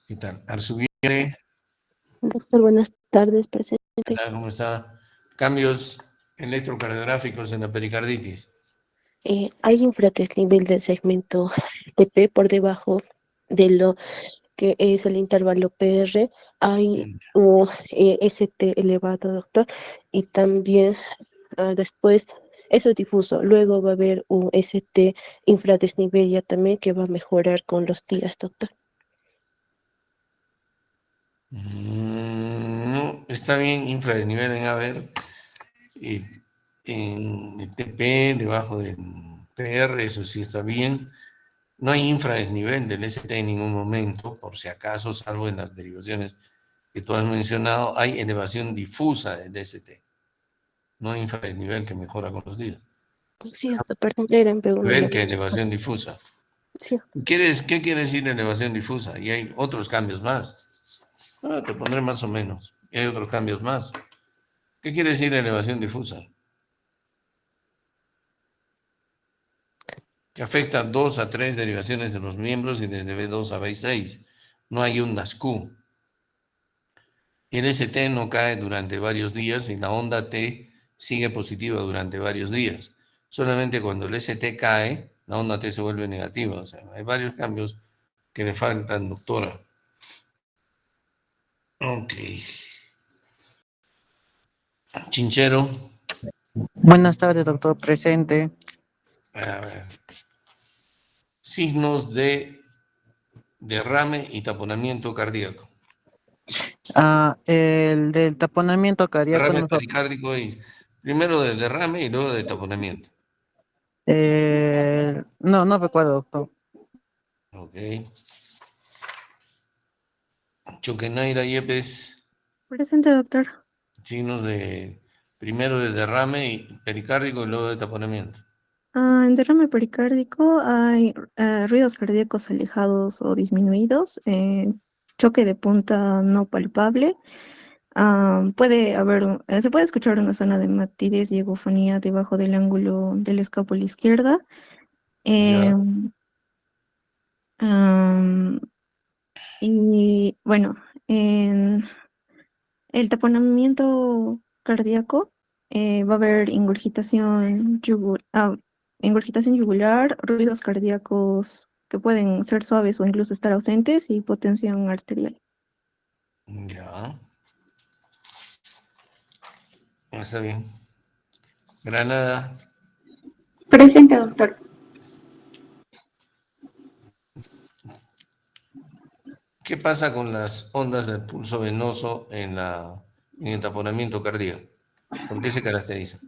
¿Qué tal? Arzubiere, Doctor, buenas tardes, ¿qué presente. tal? ¿Cómo está? Cambios electrocardiográficos en la pericarditis. Hay infradesnivel del segmento TP por debajo de lo que es el intervalo PR. Hay un ST elevado, doctor, y también después eso es difuso. Luego va a haber un ST infradesnivel ya también que va a mejorar con los días, doctor. No, está bien, infradesnivel en haber, en el TP, debajo del PR, eso sí está bien. No hay infradesnivel del ST en ningún momento, por si acaso, salvo en las derivaciones que tú has mencionado, hay elevación difusa del ST. No hay infradesnivel que mejora con los días. Sí, doctor, perdón, era en P1 ya Nivel que había checado. elevación difusa. Sí, ¿Qué quiere decir elevación difusa? Y hay otros cambios más. Te pondré más o menos. Y hay otros cambios más. ¿Qué quiere decir elevación difusa? Que afecta 2 a 3 derivaciones de los miembros y desde B2 a B6. No hay ondas Q. El ST no cae durante varios días y la onda T sigue positiva durante varios días. Solamente cuando el ST cae, la onda T se vuelve negativa. O sea, hay varios cambios que le faltan, doctora. Ok. Chinchero. Buenas tardes, doctor. Presente. A ver. Signos de derrame y taponamiento cardíaco. El del taponamiento cardíaco, Derrame pericárdico es primero de derrame y luego de taponamiento. no recuerdo, doctor. Ok. Choquenaira Yepes, Presente, doctor. signos de primero de derrame y pericárdico y luego de taponamiento. En derrame pericárdico hay ruidos cardíacos alejados o disminuidos, choque de punta no palpable. Puede haber, se puede escuchar una zona de matidez y egofonía debajo del ángulo de la escápula izquierda. Ya. Em, am, y bueno, en el taponamiento cardíaco va a haber ingurgitación yugular, ruidos cardíacos que pueden ser suaves o incluso estar ausentes y hipotensión arterial. Ya. Está bien. Granada. Presente, doctor. ¿Qué pasa con las ondas del pulso venoso en el taponamiento cardíaco? ¿Por qué se caracteriza?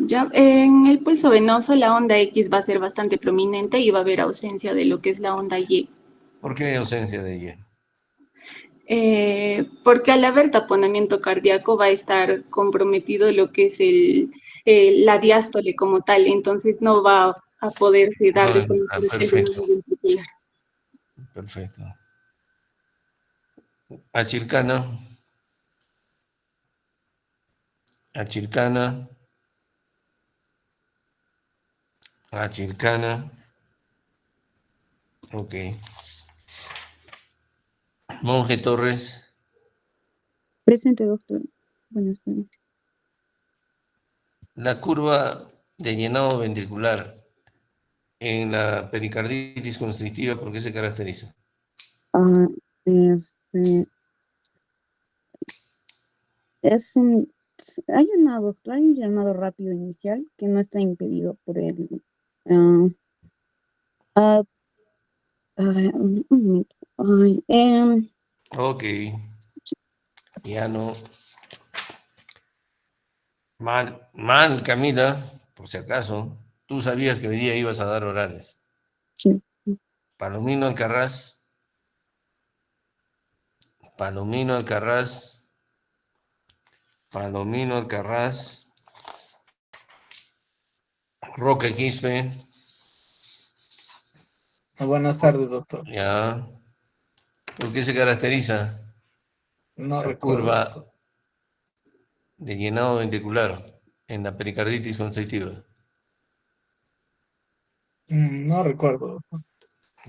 Ya en el pulso venoso la onda X va a ser bastante prominente y va a haber ausencia de lo que es la onda Y. ¿Por qué hay ausencia de ella? Porque al haber taponamiento cardíaco va a estar comprometido lo que es la diástole como tal, entonces no va a poderse dar de conocer el Perfecto, fenómeno ventricular. perfecto. Achircana, achircana, achircana. Ok. Monje Torres, Presente, doctor. Buenas tardes. la curva de llenado ventricular en la pericarditis constrictiva, ¿por qué se caracteriza? Ah, este, es un, hay una, doctor, hay un llamado rápido inicial que no está impedido por el, ah, ah, un momento. Ay, Ok, ya no. Mal, mal, Camila, por si acaso. Tú sabías que hoy día ibas a dar orales. sí, Palomino Alcarraz, Palomino Alcarraz, Palomino Alcarraz, Roque Quispe, Buenas tardes, doctor. ya. ¿Por qué se caracteriza No la recuerdo, curva doctor. de llenado ventricular en la pericarditis constrictiva? No recuerdo, doctor.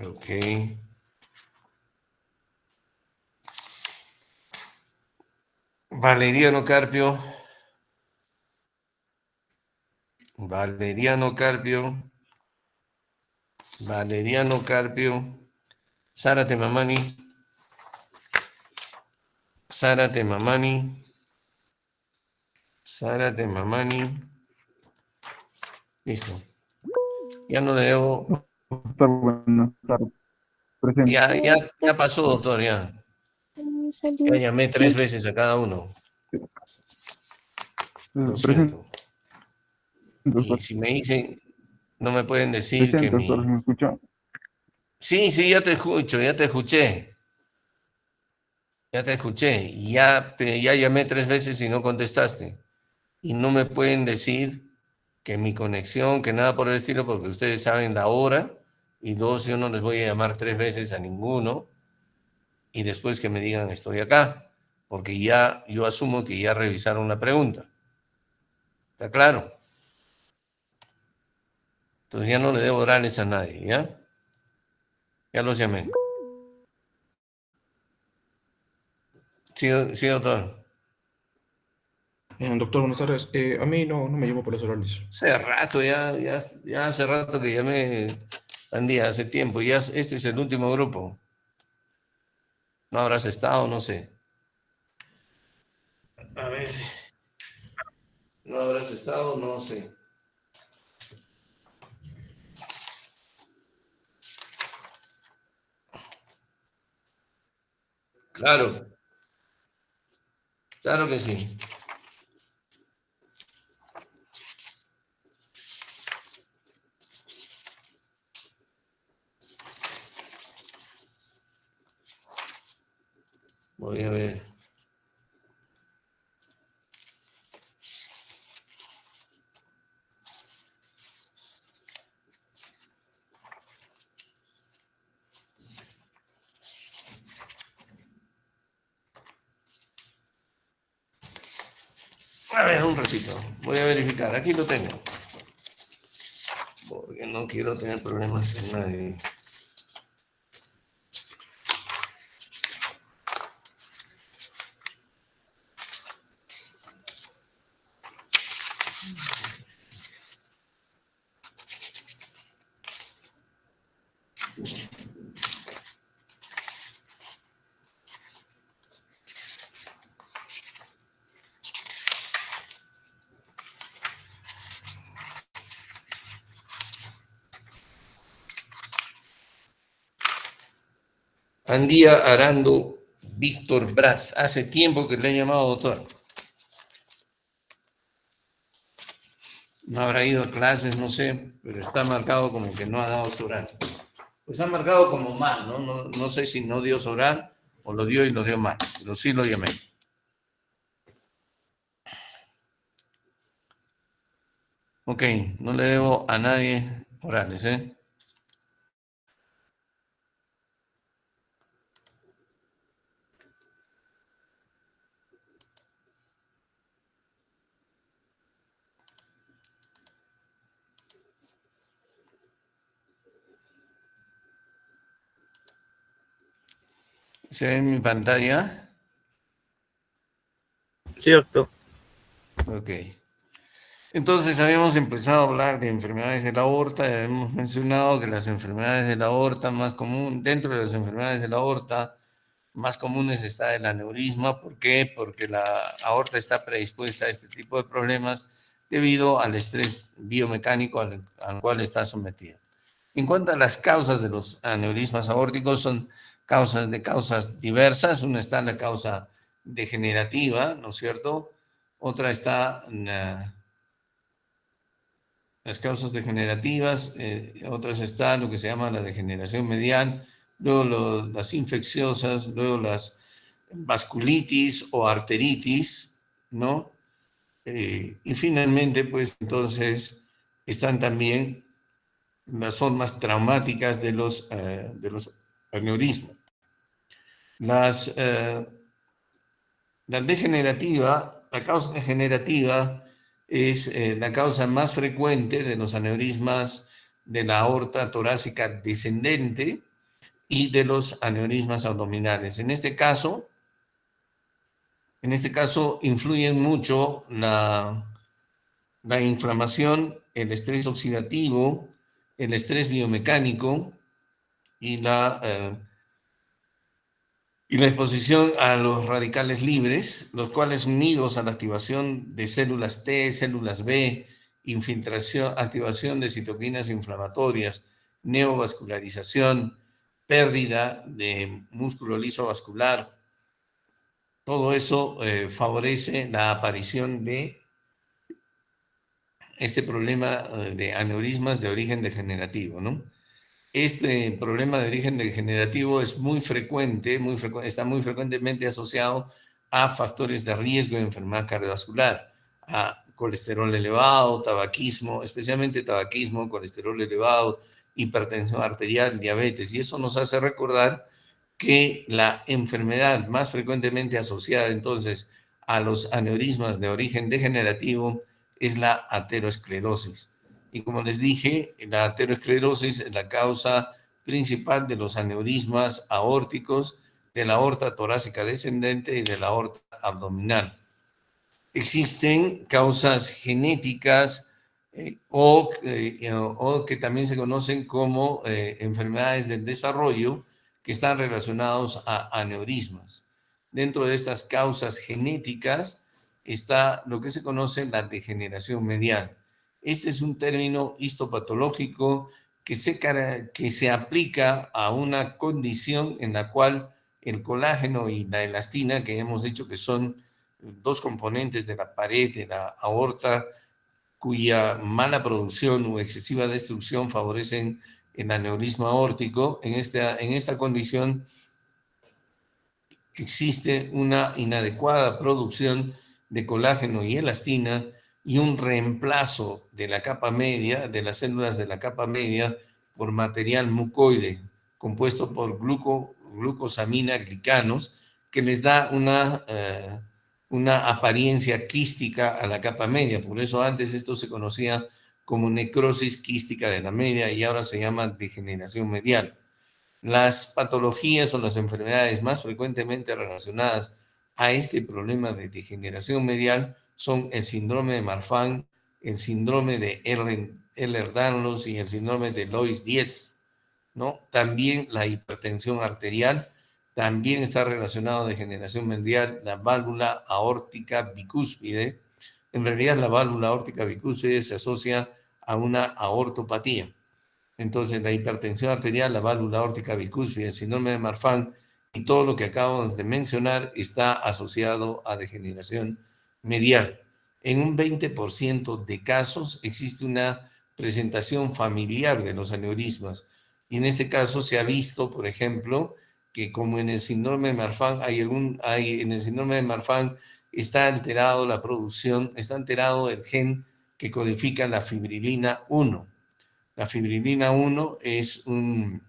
Ok. Valeriano Carpio. Valeriano Carpio. Valeriano Carpio. Sara Temamani. Sara Temamani. Sara Temamani. Listo. Ya no le debo. Doctor, buenas tardes. Presente. Ya pasó, doctor, ya. Ya llamé 3 veces a cada uno. Lo Presente, siento. doctor. Y si me dicen, no me pueden decir que Presente, doctor, ¿me escucha? Sí, ya te escucho, ya te escuché. Ya te escuché. Ya llamé 3 veces y no contestaste. Y no me pueden decir que mi conexión, que nada por el estilo, porque ustedes saben la hora. Y 2, yo no les voy a llamar 3 veces a ninguno. Y después que me digan estoy acá. Porque yo asumo que ya revisaron la pregunta. ¿Está claro? Entonces ya no le debo orales a nadie, ¿ya? Ya los llamé. Sí, sí, doctor. Doctor, buenas tardes. A mí no me llamó por los horarios. Hace rato, ya hace rato que llamé, Andía, hace tiempo. Este es el último grupo. No habrás estado, no sé. A ver. No habrás estado, no sé. Claro. Claro que sí. Voy a ver. A ver, un ratito. Voy a verificar. Aquí lo tengo. Porque no quiero tener problemas con nadie. Andía Arando Víctor Braz. Hace tiempo que le he llamado doctor. No habrá ido a clases, no sé, pero está marcado como que no ha dado su oral. Pues está marcado como mal, ¿no? No sé si no dio su oral o lo dio y lo dio mal, pero sí lo llamé. Ok, no le debo a nadie orales, ¿eh? ¿Se ve en mi pantalla? Sí, doctor. Ok. Entonces habíamos empezado a hablar de enfermedades de la aorta, y habíamos mencionado que las enfermedades de la aorta más común, dentro de las enfermedades de la aorta más comunes está el aneurisma. ¿Por qué? Porque la aorta está predispuesta a este tipo de problemas debido al estrés biomecánico al cual está sometida. En cuanto a las causas de los aneurismas aórticos, son causas diversas. Una está la causa degenerativa, ¿no es cierto? Otra está las causas degenerativas, otras están lo que se llama la degeneración medial, luego las infecciosas, luego las vasculitis o arteritis, ¿no? Y finalmente, pues entonces están también las formas traumáticas de los aneurismas. La causa degenerativa es la causa más frecuente de los aneurismas de la aorta torácica descendente y de los aneurismas abdominales. En este caso, En este caso, influyen mucho la inflamación, el estrés oxidativo, el estrés biomecánico y y la exposición a los radicales libres, los cuales unidos a la activación de células T, células B, infiltración, activación de citoquinas inflamatorias, neovascularización, pérdida de músculo liso vascular, todo eso favorece la aparición de este problema de aneurismas de origen degenerativo, ¿no? Este problema de origen degenerativo es muy frecuente, está muy frecuentemente asociado a factores de riesgo de enfermedad cardiovascular, a colesterol elevado, tabaquismo, especialmente tabaquismo, colesterol elevado, hipertensión arterial, diabetes. Y eso nos hace recordar que la enfermedad más frecuentemente asociada entonces a los aneurismas de origen degenerativo es la aterosclerosis. Y como les dije, la aterosclerosis es la causa principal de los aneurismas aórticos, de la aorta torácica descendente y de la aorta abdominal. Existen causas genéticas o que también se conocen como enfermedades del desarrollo que están relacionados a aneurismas. Dentro de estas causas genéticas está lo que se conoce la degeneración medial. Este es un término histopatológico que se aplica a una condición en la cual el colágeno y la elastina, que hemos dicho que son dos componentes de la pared de la aorta, cuya mala producción o excesiva destrucción favorecen el aneurisma aórtico. En esta condición existe una inadecuada producción de colágeno y elastina y un reemplazo de la capa media, de las células de la capa media, por material mucoide, compuesto por glucosamina glicanos, que les da una apariencia quística a la capa media. Por eso antes esto se conocía como necrosis quística de la media y ahora se llama degeneración medial. Las patologías o las enfermedades más frecuentemente relacionadas a este problema de degeneración medial son el síndrome de Marfan, el síndrome de Ehlers-Danlos y el síndrome de Loeys-Dietz, ¿no? También la hipertensión arterial, también está relacionado a degeneración medial, la válvula aórtica bicúspide. En realidad la válvula aórtica bicúspide se asocia a una aortopatía. Entonces, la hipertensión arterial, la válvula aórtica bicúspide, el síndrome de Marfan y todo lo que acabamos de mencionar está asociado a degeneración medial. En un 20% de casos existe una presentación familiar de los aneurismas. Y en este caso se ha visto, por ejemplo, que como en el síndrome de Marfan, en el síndrome de Marfan está alterado la producción, está alterado el gen que codifica la fibrilina 1. La fibrilina 1 es un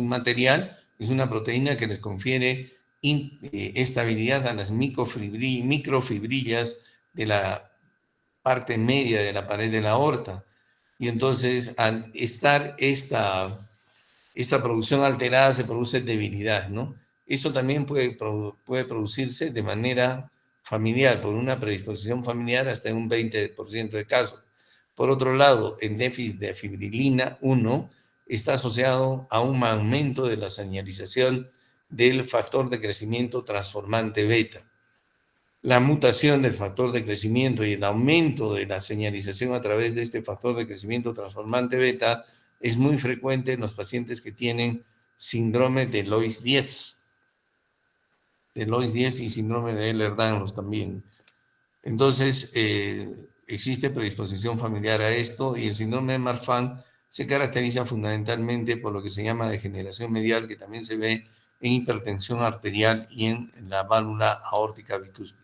material, es una proteína que les confiere estabilidad a las microfibrillas de la parte media de la pared de la aorta. Y entonces, al estar esta producción alterada, se produce debilidad, ¿no? Eso también puede producirse de manera familiar, por una predisposición familiar hasta en un 20% de casos. Por otro lado, el déficit de fibrilina 1 está asociado a un aumento de la señalización del factor de crecimiento transformante beta. La mutación del factor de crecimiento y el aumento de la señalización a través de este factor de crecimiento transformante beta es muy frecuente en los pacientes que tienen síndrome de Loeys-Dietz. De Loeys-Dietz y síndrome de Ehlers-Danlos también. Entonces, existe predisposición familiar a esto y el síndrome de Marfan se caracteriza fundamentalmente por lo que se llama degeneración medial, que también se ve en hipertensión arterial y en la válvula aórtica bicúspide.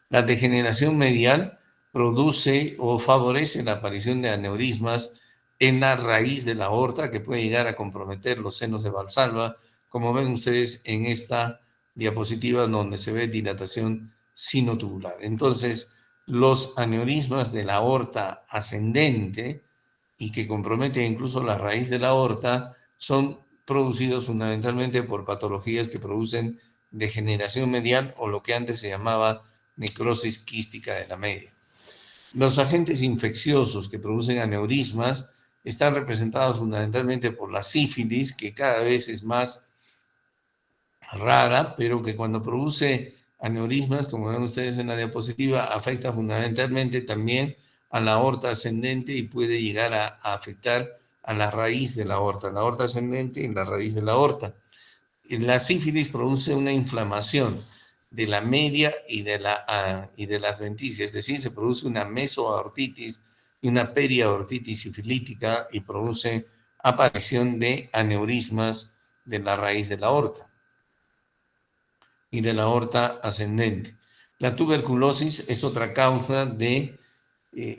La degeneración medial produce o favorece la aparición de aneurismas en la raíz de la aorta que puede llegar a comprometer los senos de Valsalva, como ven ustedes en esta diapositiva donde se ve dilatación sinotubular. Entonces, los aneurismas de la aorta ascendente y que comprometen incluso la raíz de la aorta son producidos fundamentalmente por patologías que producen degeneración medial o lo que antes se llamaba necrosis quística de la media. Los agentes infecciosos que producen aneurismas están representados fundamentalmente por la sífilis, que cada vez es más rara, pero que cuando produce aneurismas, como ven ustedes en la diapositiva, afecta fundamentalmente también a la aorta ascendente y puede llegar a afectar a la raíz de la aorta ascendente y la raíz de la aorta. La sífilis produce una inflamación de la media y de la adventicia, es decir, se produce una mesoaortitis y una periaortitis sifilítica y produce aparición de aneurismas de la raíz de la aorta y de la aorta ascendente. La tuberculosis es otra causa de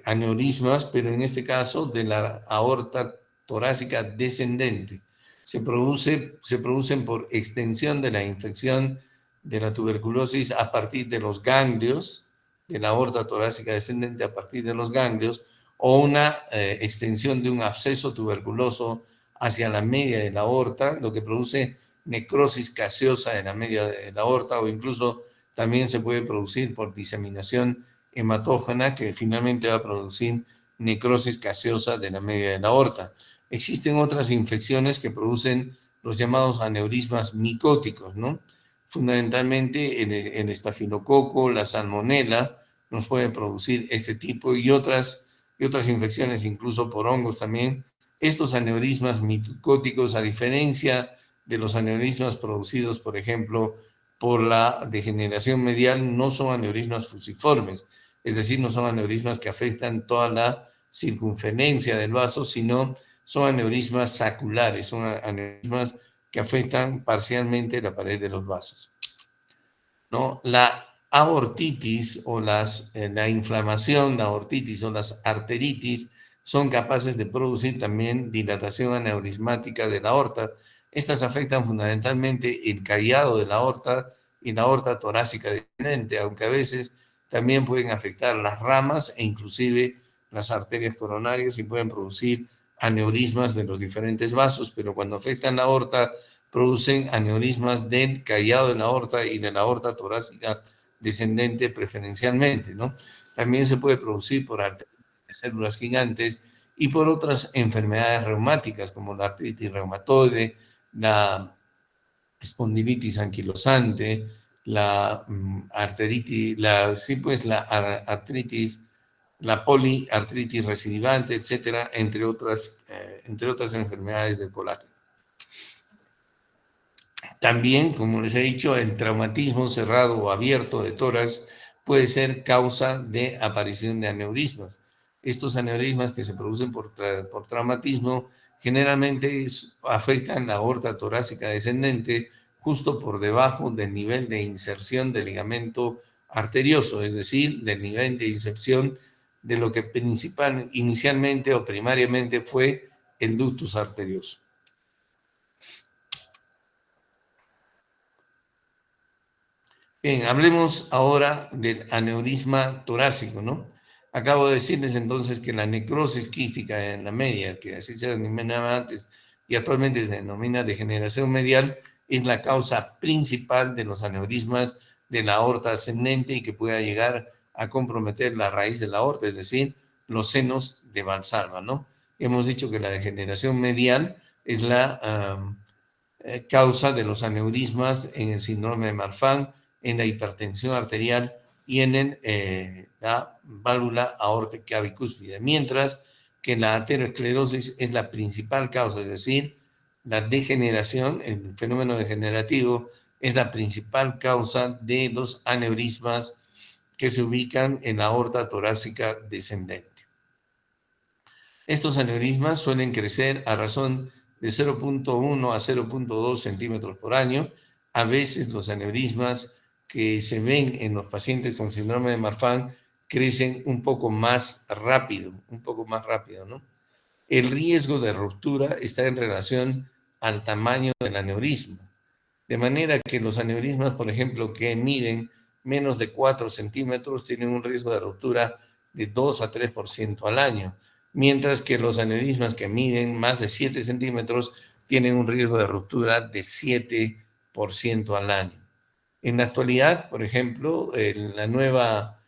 aneurismas, pero en este caso de la aorta torácica descendente. Se producen por extensión de la infección de la tuberculosis a partir de los ganglios, de la aorta torácica descendente a partir de los ganglios, o una extensión de un absceso tuberculoso hacia la media de la aorta, lo que produce necrosis gaseosa de la media de la aorta, o incluso también se puede producir por diseminación hematógena, que finalmente va a producir necrosis gaseosa de la media de la aorta. Existen otras infecciones que producen los llamados aneurismas micóticos, ¿no? Fundamentalmente el estafilococo, la salmonela, nos pueden producir este tipo y otras infecciones, incluso por hongos también. Estos aneurismas micóticos, a diferencia de los aneurismas producidos, por ejemplo, por la degeneración medial, no son aneurismas fusiformes, es decir, no son aneurismas que afectan toda la circunferencia del vaso, sino son aneurismas saculares, son aneurismas que afectan parcialmente la pared de los vasos, ¿no? La aortitis o la inflamación, la aortitis o las arteritis son capaces de producir también dilatación aneurismática de la aorta. Estas afectan fundamentalmente el callado de la aorta y la aorta torácica descendente, aunque a veces también pueden afectar las ramas e inclusive las arterias coronarias y pueden producir aneurismas de los diferentes vasos, pero cuando afectan la aorta producen aneurismas del callado de la aorta y de la aorta torácica descendente preferencialmente, ¿no? También se puede producir por arterias de células gigantes y por otras enfermedades reumáticas como la artritis reumatoide, la espondilitis anquilosante, la arteritis, artritis, la poliartritis recidivante, etcétera, entre otras enfermedades del colágeno. También, como les he dicho, el traumatismo cerrado o abierto de tórax puede ser causa de aparición de aneurismas. Estos aneurismas que se producen por traumatismo generalmente afectan la aorta torácica descendente justo por debajo del nivel de inserción del ligamento arterioso, es decir, del nivel de inserción de lo que inicialmente o primariamente fue el ductus arterioso. Bien, hablemos ahora del aneurisma torácico, ¿no? Acabo de decirles entonces que la necrosis quística en la media, que así se denominaba antes y actualmente se denomina degeneración medial, es la causa principal de los aneurismas de la aorta ascendente y que pueda llegar a comprometer la raíz de la aorta, es decir, los senos de Valsalva, ¿no? Hemos dicho que la degeneración medial es la causa de los aneurismas en el síndrome de Marfan, en la hipertensión arterial y en la válvula aórtica bicúspide, mientras que la ateroesclerosis es la principal causa, es decir, la degeneración, el fenómeno degenerativo es la principal causa de los aneurismas que se ubican en la aorta torácica descendente. Estos aneurismas suelen crecer a razón de 0.1 a 0.2 centímetros por año. A veces los aneurismas que se ven en los pacientes con síndrome de Marfan crecen un poco más rápido, ¿no? El riesgo de ruptura está en relación al tamaño del aneurisma. De manera que los aneurismas, por ejemplo, que miden menos de 4 centímetros, tienen un riesgo de ruptura de 2 a 3% al año, mientras que los aneurismas que miden más de 7 centímetros tienen un riesgo de ruptura de 7% al año. En la actualidad, por ejemplo, la nueva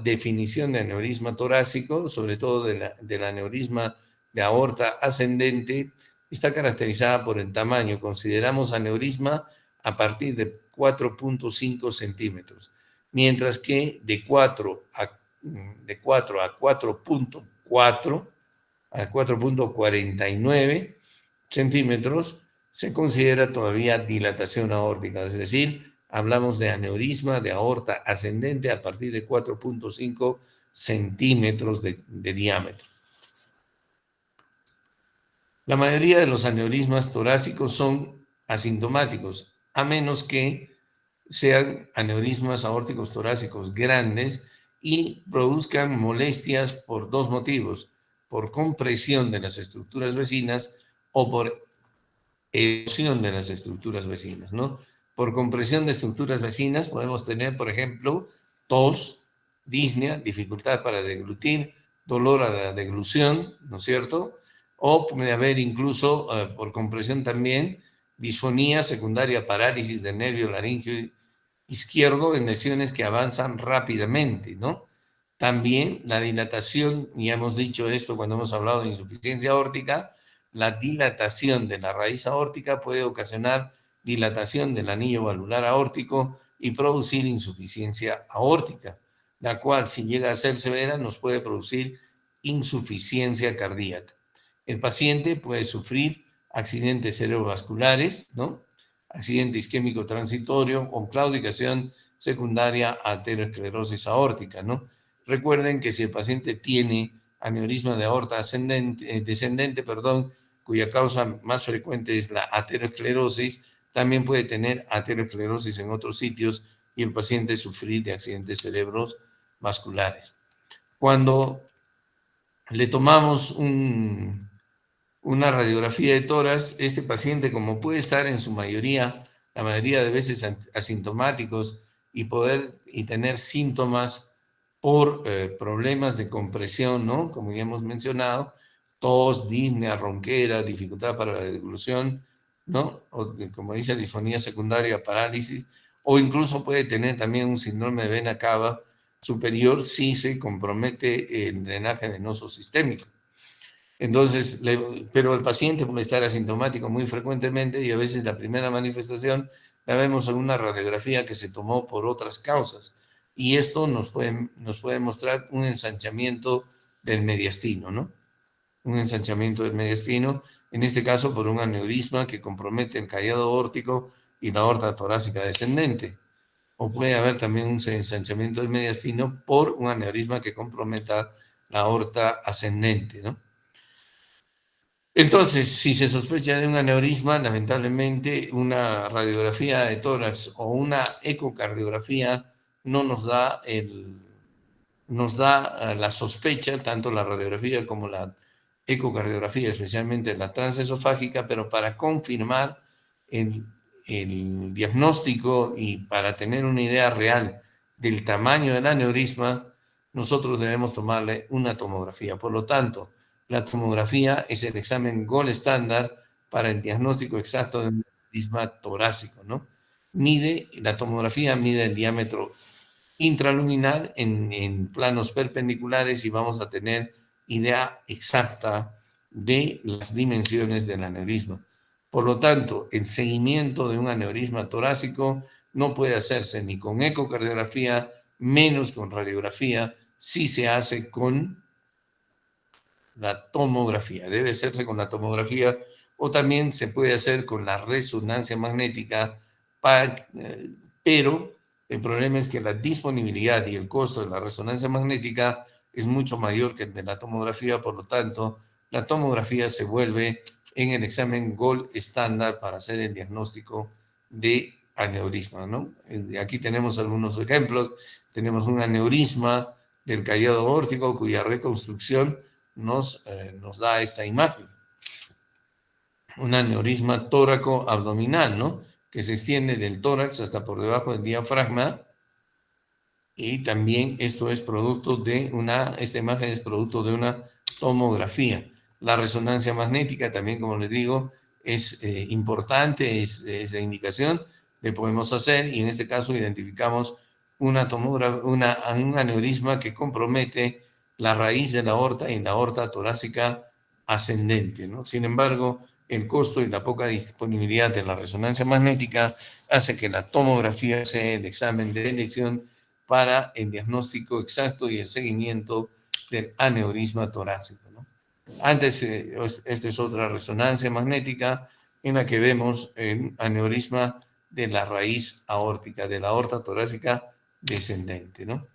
definición de aneurisma torácico, sobre todo del aneurisma de aorta ascendente, está caracterizada por el tamaño. Consideramos aneurisma a partir de 4.5 centímetros, mientras que de 4 a 4.49 centímetros se considera todavía dilatación aórtica, es decir, hablamos de aneurisma de aorta ascendente a partir de 4.5 centímetros de diámetro. La mayoría de los aneurismas torácicos son asintomáticos, a menos que sean aneurismas aórticos torácicos grandes y produzcan molestias por dos motivos: por compresión de las estructuras vecinas o por erosión de las estructuras vecinas, ¿no? Por compresión de estructuras vecinas podemos tener, por ejemplo, tos, disnea, dificultad para deglutir, dolor a la deglución, ¿no es cierto? O puede haber incluso, por compresión también, disfonía secundaria, parálisis del nervio laríngeo izquierdo en lesiones que avanzan rápidamente, ¿no? También la dilatación, y hemos dicho esto cuando hemos hablado de insuficiencia aórtica, la dilatación de la raíz aórtica puede ocasionar dilatación del anillo valvular aórtico y producir insuficiencia aórtica, la cual, si llega a ser severa, nos puede producir insuficiencia cardíaca. El paciente puede sufrir accidentes cerebrovasculares, ¿no? Accidente isquémico transitorio o claudicación secundaria a aterosclerosis aórtica, ¿no? Recuerden que si el paciente tiene aneurisma de aorta descendente, cuya causa más frecuente es la aterosclerosis, también puede tener aterosclerosis en otros sitios y el paciente sufrir de accidentes cerebrovasculares. Cuando le tomamos una radiografía de tórax, este paciente, como puede estar en su mayoría, la mayoría de veces asintomáticos y tener síntomas por problemas de compresión, ¿no? Como ya hemos mencionado, tos, disnea, ronquera, dificultad para la deglución, ¿no? O, como dice, disfonía secundaria, parálisis, o incluso puede tener también un síndrome de vena cava superior si se compromete el drenaje venoso sistémico. Entonces, pero el paciente puede estar asintomático muy frecuentemente y a veces la primera manifestación la vemos en una radiografía que se tomó por otras causas. Y esto nos puede mostrar un ensanchamiento del mediastino, ¿no? Un ensanchamiento del mediastino, en este caso por un aneurisma que compromete el callado aórtico y la aorta torácica descendente. O puede haber también un ensanchamiento del mediastino por un aneurisma que comprometa la aorta ascendente, ¿no? Entonces, si se sospecha de un aneurisma, lamentablemente una radiografía de tórax o una ecocardiografía no nos da la sospecha, tanto la radiografía como la ecocardiografía, especialmente la transesofágica, pero para confirmar el diagnóstico y para tener una idea real del tamaño del aneurisma, nosotros debemos tomarle una tomografía. Por lo tanto, la tomografía es el examen gold estándar para el diagnóstico exacto de un aneurisma torácico, ¿no? La tomografía mide el diámetro intraluminal en planos perpendiculares y vamos a tener idea exacta de las dimensiones del aneurisma. Por lo tanto, el seguimiento de un aneurisma torácico no puede hacerse ni con ecocardiografía, menos con radiografía, si se hace con la tomografía. Debe hacerse con la tomografía o también se puede hacer con la resonancia magnética, pero el problema es que la disponibilidad y el costo de la resonancia magnética es mucho mayor que el de la tomografía, por lo tanto, la tomografía se vuelve en el examen gold estándar para hacer el diagnóstico de aneurisma, ¿no? Aquí tenemos algunos ejemplos. Tenemos un aneurisma del callado aórtico cuya reconstrucción nos da esta imagen. Un aneurisma tóraco abdominal, ¿no? Que se extiende del tórax hasta por debajo del diafragma. Y también esta imagen es producto de una tomografía. La resonancia magnética también, como les digo, es importante, es de indicación, le podemos hacer, y en este caso identificamos un aneurisma que compromete la raíz de la aorta y la aorta torácica ascendente, ¿no? Sin embargo, el costo y la poca disponibilidad de la resonancia magnética hace que la tomografía sea el examen de elección para el diagnóstico exacto y el seguimiento del aneurisma torácico, ¿no? Antes, esta es otra resonancia magnética en la que vemos el aneurisma de la raíz aórtica, de la aorta torácica descendente, ¿no?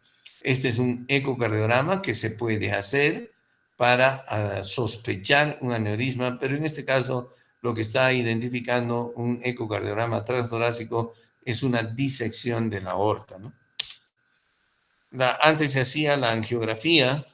Este es un ecocardiograma que se puede hacer para sospechar un aneurisma, pero en este caso lo que está identificando un ecocardiograma transtorácico es una disección de la aorta, ¿no? Antes se hacía la angiografía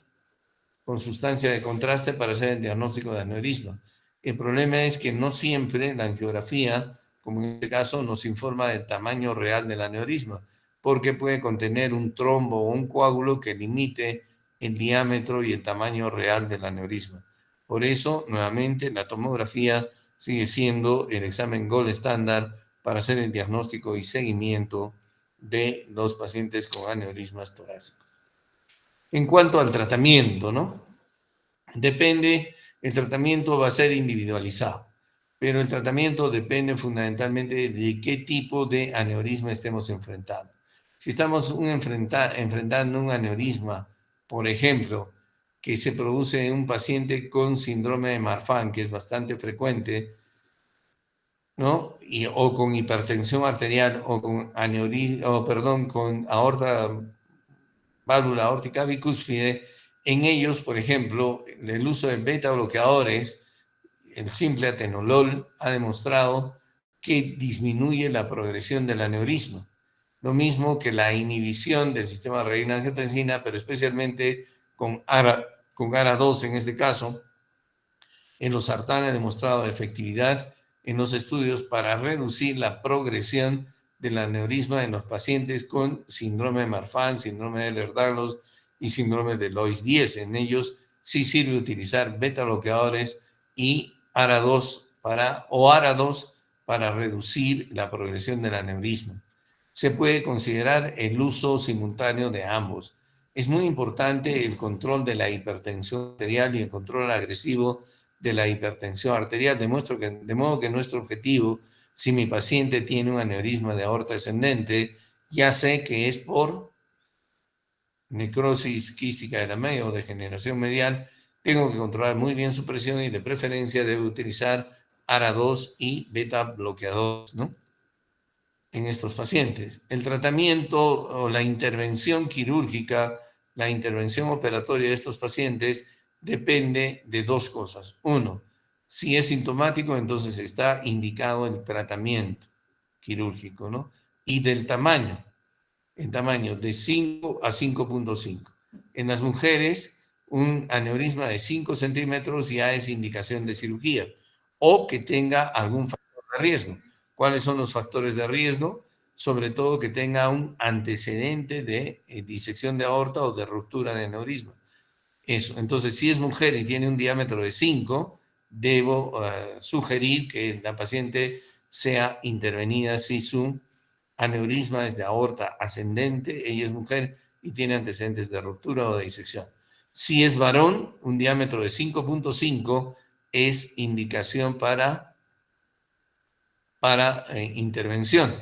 con sustancia de contraste para hacer el diagnóstico de aneurisma. El problema es que no siempre la angiografía, como en este caso, nos informa del tamaño real del aneurisma, porque puede contener un trombo o un coágulo que limite el diámetro y el tamaño real del aneurisma. Por eso, nuevamente, la tomografía sigue siendo el examen gold estándar para hacer el diagnóstico y seguimiento de los pacientes con aneurismas torácicos. En cuanto al tratamiento, ¿no? El tratamiento va a ser individualizado, pero el tratamiento depende fundamentalmente de qué tipo de aneurisma estemos enfrentando. Si estamos enfrentando un aneurisma, por ejemplo, que se produce en un paciente con síndrome de Marfan, que es bastante frecuente, ¿no? O con hipertensión arterial o con con válvula aórtica bicúspide, en ellos, por ejemplo, el uso de beta bloqueadores, el simple atenolol, ha demostrado que disminuye la progresión del aneurisma. Lo mismo que la inhibición del sistema renina-angiotensina, pero especialmente con ARA2 en este caso. El losartán ha demostrado efectividad en los estudios para reducir la progresión del aneurisma en los pacientes con síndrome de Marfan, síndrome de Ehlers-Danlos y síndrome de Loeys-Diez. En ellos sí sirve utilizar beta bloqueadores y ARA2 para reducir la progresión del aneurisma. Se puede considerar el uso simultáneo de ambos. Es muy importante el control de la hipertensión arterial y el control agresivo de la hipertensión arterial, de modo que nuestro objetivo, si mi paciente tiene un aneurisma de aorta descendente, ya sé que es por necrosis quística de la media o degeneración medial, tengo que controlar muy bien su presión y de preferencia debo utilizar ARA2 y beta bloqueadores, ¿no? En estos pacientes. El tratamiento o la intervención quirúrgica, la intervención operatoria de estos pacientes depende de dos cosas. Uno, si es sintomático, entonces está indicado el tratamiento quirúrgico, ¿no? Y del tamaño, el tamaño de 5 a 5.5. En las mujeres, un aneurisma de 5 centímetros ya es indicación de cirugía o que tenga algún factor de riesgo. ¿Cuáles son los factores de riesgo? Sobre todo que tenga un antecedente de disección de aorta o de ruptura de aneurisma. Eso. Entonces, si es mujer y tiene un diámetro de 5, debo sugerir que la paciente sea intervenida si su aneurisma es de aorta ascendente, ella es mujer y tiene antecedentes de ruptura o de disección. Si es varón, un diámetro de 5.5 es indicación para intervención,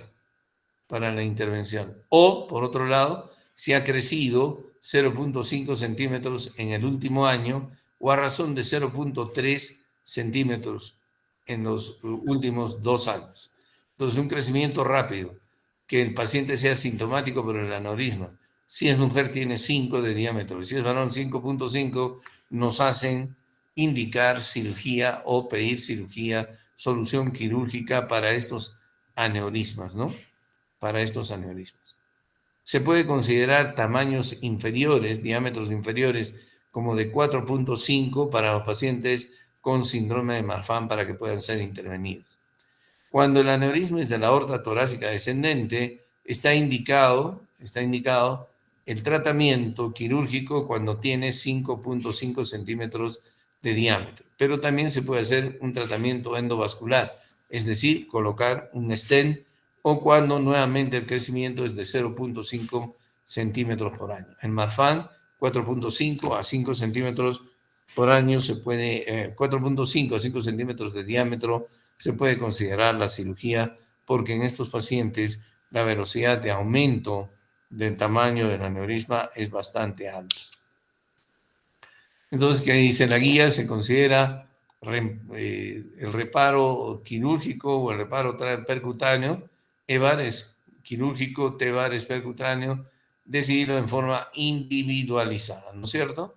para la intervención. O, por otro lado, si ha crecido 0.5 centímetros en el último año o a razón de 0.3 centímetros en los últimos 2 años. Entonces, un crecimiento rápido, que el paciente sea sintomático por el aneurisma. Si es mujer, tiene 5 de diámetro. Si es varón, 5.5, nos hacen indicar cirugía o pedir cirugía, solución quirúrgica para estos aneurismas, ¿no? Para estos aneurismas. Se puede considerar tamaños inferiores, diámetros inferiores, como de 4.5 para los pacientes con síndrome de Marfan para que puedan ser intervenidos. Cuando el aneurisma es de la aorta torácica descendente, está indicado el tratamiento quirúrgico cuando tiene 5.5 centímetros de diámetro. Pero también se puede hacer un tratamiento endovascular, es decir, colocar un stent o cuando nuevamente el crecimiento es de 0.5 centímetros por año. En Marfan, 4.5 a 5 centímetros por año se puede, 4.5 a 5 centímetros de diámetro se puede considerar la cirugía, porque en estos pacientes la velocidad de aumento del tamaño del aneurisma es bastante alta. Entonces, ¿qué dice la guía? Se considera el reparo quirúrgico o el reparo percutáneo. EVAR es quirúrgico, TEVAR es percutáneo, decidirlo en forma individualizada, ¿no es cierto?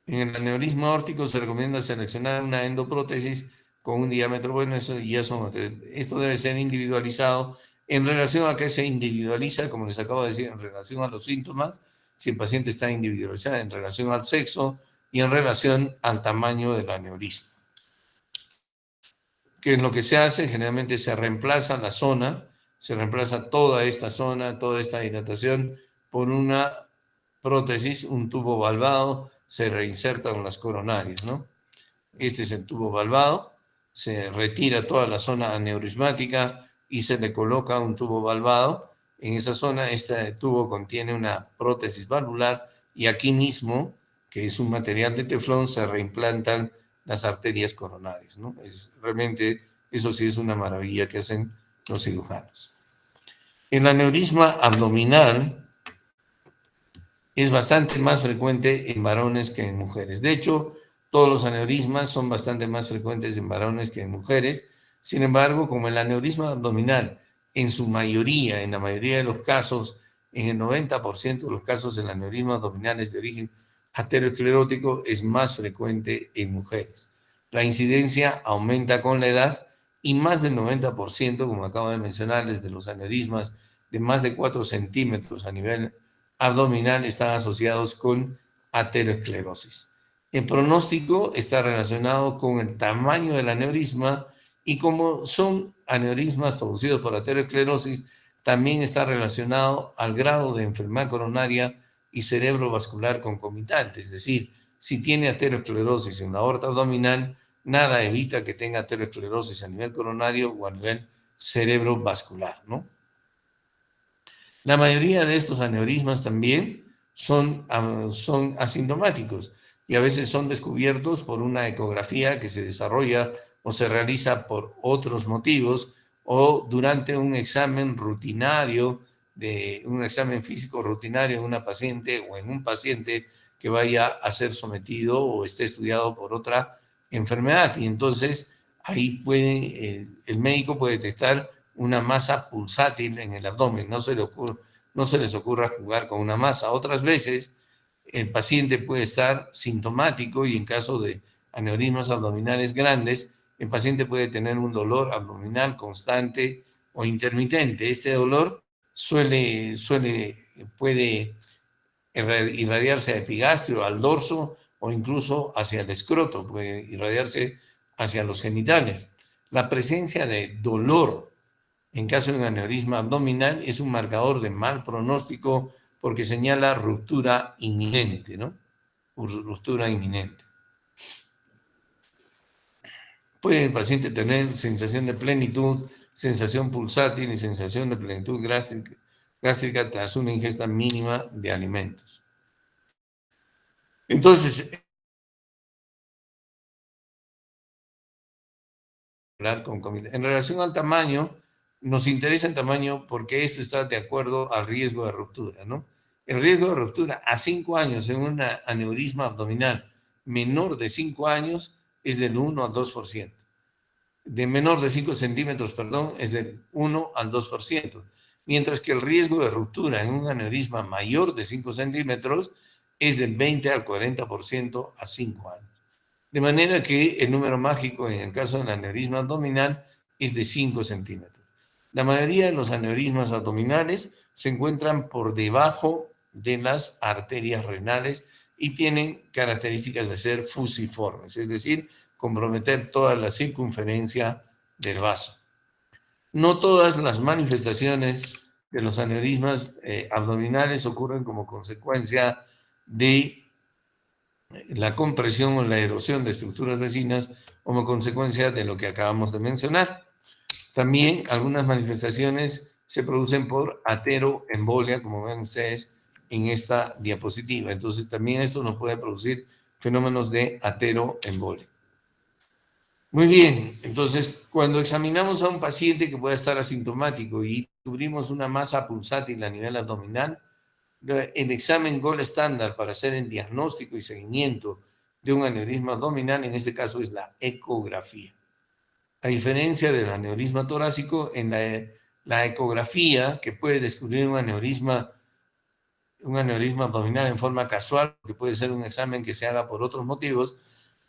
En el aneurisma aórtico se recomienda seleccionar una endoprótesis con un diámetro bueno, eso ya esto debe ser individualizado en relación a qué se individualiza, como les acabo de decir, en relación a los síntomas, si el paciente está individualizado en relación al sexo y en relación al tamaño del aneurisma. ¿Qué es lo que se hace? Generalmente se reemplaza la zona, se reemplaza toda esta zona, toda esta dilatación por una prótesis, un tubo valvado, se reinsertan las coronarias, ¿no? Este es el tubo valvado, se retira toda la zona aneurismática y se le coloca un tubo valvado. En esa zona, este tubo contiene una prótesis valvular y aquí mismo, que es un material de teflón, se reimplantan las arterias coronarias, ¿no? Realmente, eso sí es una maravilla que hacen los cirujanos. El aneurisma abdominal es bastante más frecuente en varones que en mujeres. De hecho, todos los aneurismas son bastante más frecuentes en varones que en mujeres. Sin embargo, como el aneurisma abdominal, en su mayoría, en la mayoría de los casos, en el 90% de los casos, el aneurisma abdominal es de origen aterosclerótico, es más frecuente en mujeres. La incidencia aumenta con la edad y más del 90%, como acabo de mencionarles, de los aneurismas de más de 4 centímetros a nivel abdominal están asociados con aterosclerosis. El pronóstico está relacionado con el tamaño del aneurisma y como son aneurismas producidos por aterosclerosis, también está relacionado al grado de enfermedad coronaria y cerebrovascular concomitante. Es decir, si tiene aterosclerosis en la aorta abdominal, nada evita que tenga aterosclerosis a nivel coronario o a nivel cerebrovascular, ¿no? La mayoría de estos aneurismas también son asintomáticos y a veces son descubiertos por una ecografía que se desarrolla o se realiza por otros motivos o durante un examen rutinario, un examen físico rutinario en una paciente o en un paciente que vaya a ser sometido o esté estudiado por otra enfermedad. Y entonces ahí el médico puede detectar una masa pulsátil en el abdomen, no se les ocurra jugar con una masa. Otras veces el paciente puede estar sintomático y en caso de aneurismas abdominales grandes, el paciente puede tener un dolor abdominal constante o intermitente. Este dolor puede irradiarse al epigastrio, al dorso o incluso hacia el escroto, puede irradiarse hacia los genitales. La presencia de dolor en caso de un aneurisma abdominal es un marcador de mal pronóstico porque señala ruptura inminente, ¿no? Ruptura inminente. Puede el paciente tener sensación de plenitud, sensación pulsátil y sensación de plenitud gástrica tras una ingesta mínima de alimentos. Entonces, en relación al tamaño, nos interesa el tamaño porque esto está de acuerdo al riesgo de ruptura, ¿no? El riesgo de ruptura a 5 años en un aneurisma abdominal menor de 5 años es del 1 al 2%. De menor de 5 centímetros, perdón, es del 1 al 2%. Mientras que el riesgo de ruptura en un aneurisma mayor de 5 centímetros es del 20 al 40% a 5 años. De manera que el número mágico en el caso del aneurisma abdominal es de 5 centímetros. La mayoría de los aneurismas abdominales se encuentran por debajo de las arterias renales y tienen características de ser fusiformes, es decir, comprometer toda la circunferencia del vaso. No todas las manifestaciones de los aneurismas abdominales ocurren como consecuencia de la compresión o la erosión de estructuras vecinas como consecuencia de lo que acabamos de mencionar. También algunas manifestaciones se producen por ateroembolia, como ven ustedes en esta diapositiva. Entonces, también esto nos puede producir fenómenos de ateroembolia. Muy bien, entonces cuando examinamos a un paciente que pueda estar asintomático y descubrimos una masa pulsátil a nivel abdominal, el examen gold estándar para hacer el diagnóstico y seguimiento de un aneurisma abdominal, en este caso es la ecografía. A diferencia del aneurisma torácico, en la ecografía, que puede descubrir un aneurisma abdominal en forma casual, que puede ser un examen que se haga por otros motivos,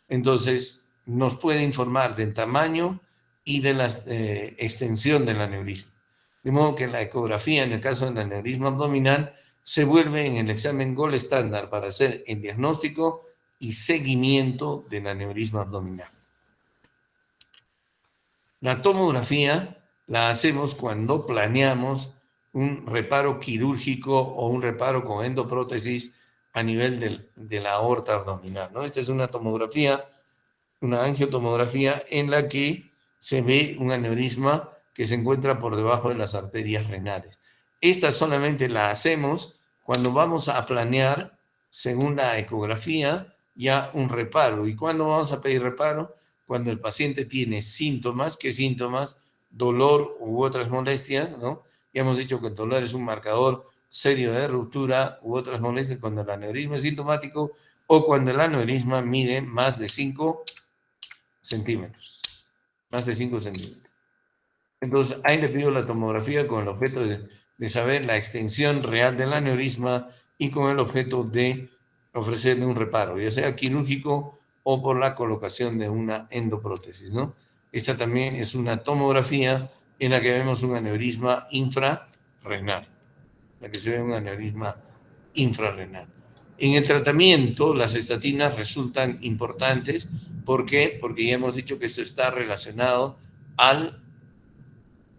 entonces nos puede informar del tamaño y de la extensión del aneurisma. De modo que la ecografía, en el caso del aneurisma abdominal, se vuelve en el examen gold estándar para hacer el diagnóstico y seguimiento del aneurisma abdominal. La tomografía la hacemos cuando planeamos un reparo quirúrgico o un reparo con endoprótesis a nivel de la aorta abdominal, ¿no? Esta es una tomografía, una angiotomografía en la que se ve un aneurisma que se encuentra por debajo de las arterias renales. Esta solamente la hacemos cuando vamos a planear, según la ecografía, ya un reparo. ¿Y cuándo vamos a pedir reparo? Cuando el paciente tiene síntomas. ¿Qué síntomas? Dolor u otras molestias, ¿no? Ya hemos dicho que el dolor es un marcador serio de ruptura u otras molestias cuando el aneurisma es sintomático o cuando el aneurisma mide más de 5 centímetros. Más de 5 centímetros. Entonces, ahí le pido la tomografía con el objeto de saber la extensión real del aneurisma y con el objeto de ofrecerle un reparo, ya sea quirúrgico o por la colocación de una endoprótesis, ¿no? Esta también es una tomografía en la que vemos un aneurisma infrarrenal, la que se ve un aneurisma infrarrenal. En el tratamiento, las estatinas resultan importantes. ¿Por qué? Porque ya hemos dicho que esto está relacionado a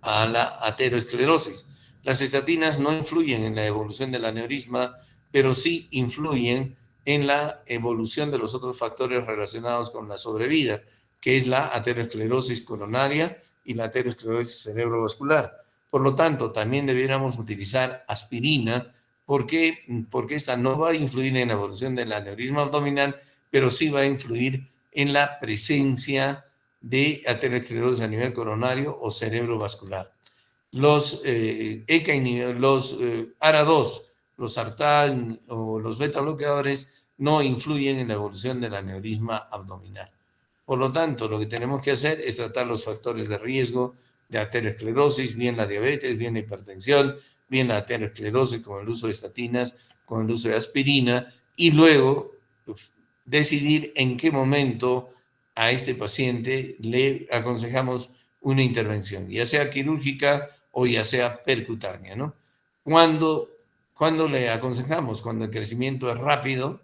la aterosclerosis. Las estatinas no influyen en la evolución del aneurisma, pero sí influyen en la evolución de los otros factores relacionados con la sobrevida, que es la aterosclerosis coronaria y la aterosclerosis cerebrovascular. Por lo tanto, también debiéramos utilizar aspirina. ¿Por qué? Porque esta no va a influir en la evolución del aneurisma abdominal, pero sí va a influir en la presencia de aterosclerosis a nivel coronario o cerebrovascular. Los los ARA2, los sartán o los beta bloqueadores no influyen en la evolución del aneurisma abdominal. Por lo tanto, lo que tenemos que hacer es tratar los factores de riesgo de aterosclerosis, bien la diabetes, bien la hipertensión, bien la aterosclerosis con el uso de estatinas, con el uso de aspirina, y luego decidir en qué momento a este paciente le aconsejamos una intervención, ya sea quirúrgica o ya sea percutánea, ¿no? ¿Cuándo le aconsejamos? Cuando el crecimiento es rápido.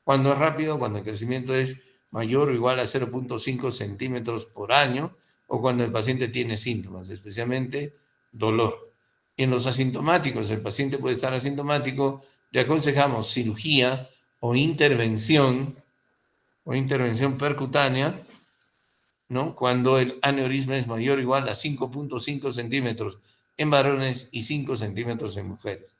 Cuando es rápido, cuando el crecimiento es mayor o igual a 0.5 centímetros por año, o cuando el paciente tiene síntomas, especialmente dolor. En los asintomáticos, el paciente puede estar asintomático, le aconsejamos cirugía o intervención percutánea, ¿no? Cuando el aneurisma es mayor o igual a 5.5 centímetros en varones y 5 centímetros en mujeres.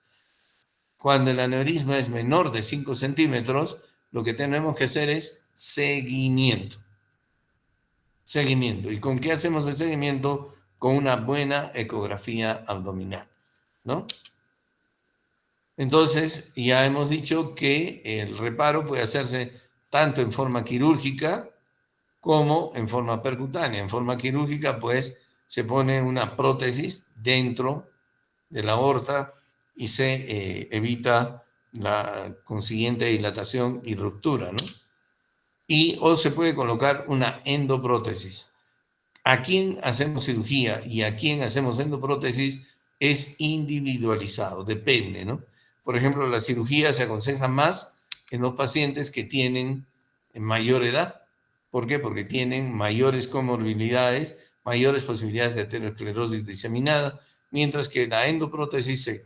Cuando el aneurisma es menor de 5 centímetros, lo que tenemos que hacer es seguimiento. Seguimiento. ¿Y con qué hacemos el seguimiento? Con una buena ecografía abdominal, ¿no? Entonces, ya hemos dicho que el reparo puede hacerse tanto en forma quirúrgica como en forma percutánea. En forma quirúrgica, pues, se pone una prótesis dentro de la aorta y se evita la consiguiente dilatación y ruptura, ¿no? O se puede colocar una endoprótesis. ¿A quién hacemos cirugía y a quién hacemos endoprótesis? Es individualizado, depende, ¿no? Por ejemplo, la cirugía se aconseja más en los pacientes que tienen mayor edad. ¿Por qué? Porque tienen mayores comorbilidades, mayores posibilidades de aterosclerosis diseminada, mientras que la endoprótesis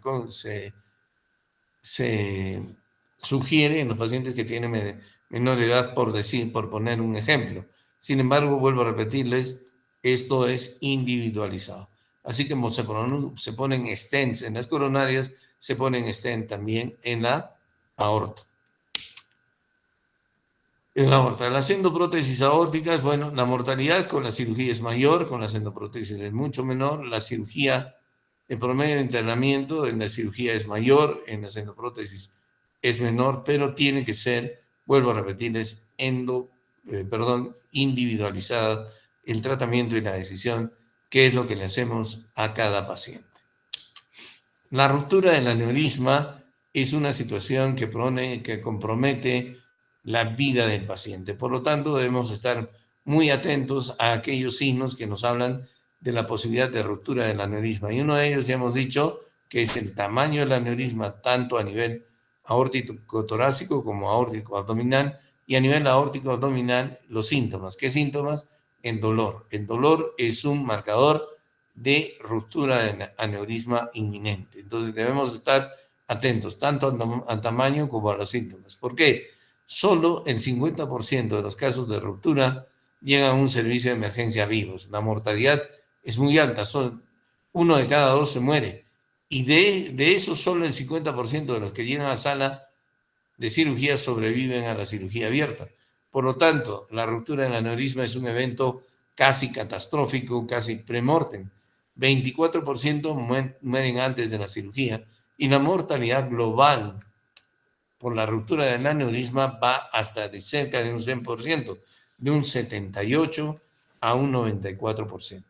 se sugiere en los pacientes que tienen menor edad, por poner un ejemplo. Sin embargo, vuelvo a repetirles, Esto es individualizado. Así como se ponen stents en las coronarias, se ponen stents también en la aorta. En la aorta. Las endoprótesis aórticas, bueno, la mortalidad con la cirugía es mayor, con las endoprótesis es mucho menor. La cirugía, el promedio de internamiento en la cirugía es mayor, en las endoprótesis es menor, pero tiene que ser, vuelvo a repetirles, individualizada el tratamiento y la decisión, qué es lo que le hacemos a cada paciente. La ruptura del aneurisma es una situación que compromete la vida del paciente. Por lo tanto, debemos estar muy atentos a aquellos signos que nos hablan de la posibilidad de ruptura del aneurisma. Y uno de ellos ya hemos dicho que es el tamaño del aneurisma, tanto a nivel aórtico torácico como aórtico abdominal, y a nivel aórtico abdominal los síntomas. ¿Qué síntomas? El dolor. El dolor es un marcador de ruptura de aneurisma inminente. Entonces debemos estar atentos tanto al tamaño como a los síntomas. ¿Por qué? Solo el 50% de los casos de ruptura llegan a un servicio de emergencia vivos. La mortalidad es muy alta, son 1 de cada 2 se muere. Y de eso solo el 50% de los que llegan a sala de cirugía sobreviven a la cirugía abierta. Por lo tanto, la ruptura del aneurisma es un evento casi catastrófico, casi premortem. 24% mueren antes de la cirugía y la mortalidad global por la ruptura del aneurisma va hasta de cerca de un 100%, de un 78 a un 94%.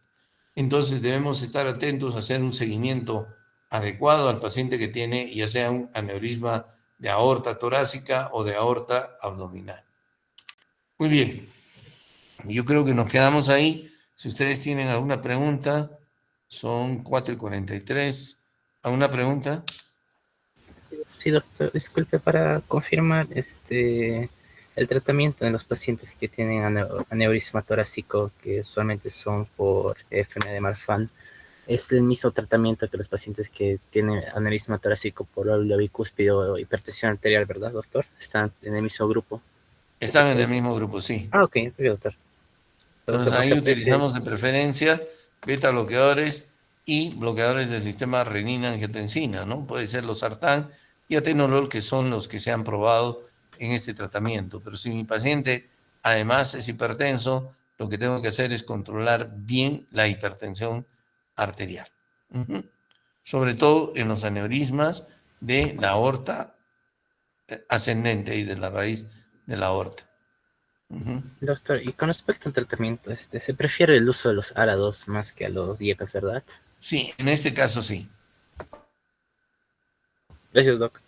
Entonces debemos estar atentos a hacer un seguimiento adecuado al paciente que tiene ya sea un aneurisma de aorta torácica o de aorta abdominal. Muy bien, yo creo que nos quedamos ahí. Si ustedes tienen alguna pregunta, son 4:43. ¿Alguna pregunta? Sí, doctor, disculpe para confirmar el tratamiento de los pacientes que tienen aneurisma torácico, que usualmente son por FM de Marfan. ¿Es el mismo tratamiento que los pacientes que tienen aneurisma torácico por lóbulo bicúspide o hipertensión arterial, verdad, doctor? ¿Están en el mismo grupo? Están en el mismo grupo, sí. Ah, ok, doctor. Entonces ahí utilizamos de preferencia beta bloqueadores y bloqueadores del sistema renina-angiotensina, ¿no? Puede ser los sartán y atenolol, que son los que se han probado en este tratamiento. Pero si mi paciente además es hipertenso, lo que tengo que hacer es controlar bien la hipertensión arterial. Sobre todo en los aneurismas de la aorta ascendente y de la raíz de la aorta. Doctor, y con respecto al tratamiento, ¿se prefiere el uso de los ARA2 más que a los IECAS, verdad? Sí, en este caso sí. Gracias, doc.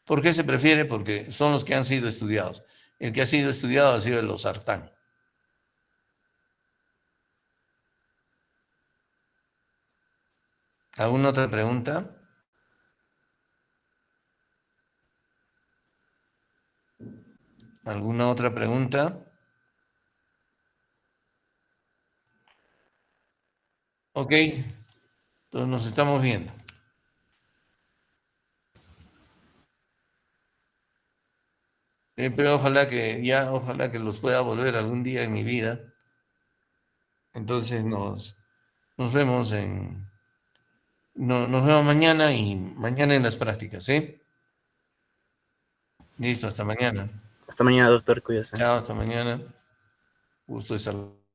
¿Por qué se prefiere? Porque son los que han sido estudiados. El que ha sido estudiado ha sido el losartán. ¿Alguna otra pregunta? ¿Alguna otra pregunta? Ok, entonces nos estamos viendo. Pero ojalá que los pueda volver algún día en mi vida. Entonces nos vemos nos vemos mañana y mañana en las prácticas, ¿sí? Listo, hasta mañana. Hasta mañana, doctor, cuídese. Chao, hasta mañana. Gusto de saludar.